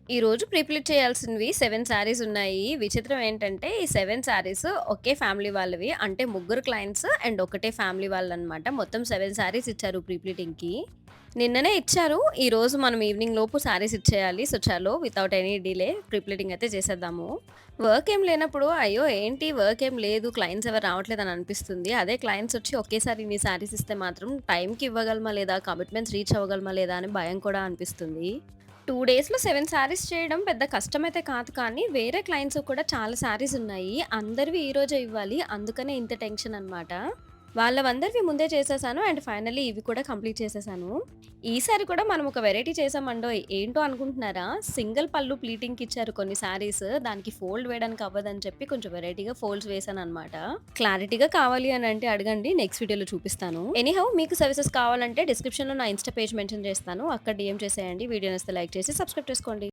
ఈరోజు ప్రీప్లీట్ చేయాల్సినవి 7 శారీస్ ఉన్నాయి. విచిత్రం ఏంటంటే, ఈ 7 శారీస్ ఒకే ఫ్యామిలీ వాళ్ళవి. అంటే ముగ్గురు క్లయింట్స్ అండ్ ఒకటే ఫ్యామిలీ వాళ్ళనమాట. మొత్తం 7 శారీస్ ఇచ్చారు ప్రీప్లీటింగ్‌కి. నిన్ననే ఇచ్చారు. ఈరోజు మనం ఈవినింగ్ లోపు శారీస్ ఇచ్చేయాలి. సో, చలో వితౌట్ ఎనీ డిలే ప్రీప్లీటింగ్ అయితే చేసేద్దాము. వర్క్ ఏం లేనప్పుడు అయ్యో! ఏంటి వర్క్ ఏం లేదు, క్లయింట్స్ ఎవరు రావట్లేదని అనిపిస్తుంది. అదే క్లయింట్స్ వచ్చి ఒకేసారి ఇన్ని శారీస్ ఇస్తే మాత్రం టైంకి ఇవ్వగలమా లేదా, కమిట్మెంట్స్ రీచ్ అవ్వగలమా లేదా అని భయం కూడా అనిపిస్తుంది. 2 డేస్‌లో 7 శారీస్ చేయడం పెద్ద కష్టమైతే కాదు కానీ, వేరే క్లయింట్స్ కూడా చాలా శారీస్ ఉన్నాయి. అందరివి ఈరోజే ఇవ్వాలి. అందుకనే ఇంత టెన్షన్ అనమాట. వాళ్ళవందరివి ముందే చేసేసాను అండ్ ఫైనల్లీ ఇవి కూడా కంప్లీట్ చేసేసాను. ఈసారి కూడా మనం ఒక వెరైటీ చేసామండోయ్! ఏంటో అనుకుంటున్నారా? సింగిల్ పళ్ళు ప్లీటింగ్‌కి ఇచ్చారు కొన్ని శారీస్. దానికి ఫోల్డ్ వేయడానికి అవ్వదని చెప్పి కొంచెం వెరైటీగా ఫోల్డ్స్ వేశాననమాట. క్లారిటీగా కావాలి అని అంటే అడగండి. నెక్స్ట్ వీడియోలో చూపిస్తాను. ఎనీహౌ మీకు సర్వీసెస్ కావాలంటే డిస్క్రిప్షన్‌లో నా ఇన్‌స్టా పేజ్ మెన్షన్ చేస్తాను. అక్కడ డీఎం చేసేయండి. వీడియో నచ్చితే లైక్ చేసి సబ్స్క్రైబ్ చేసుకోండి.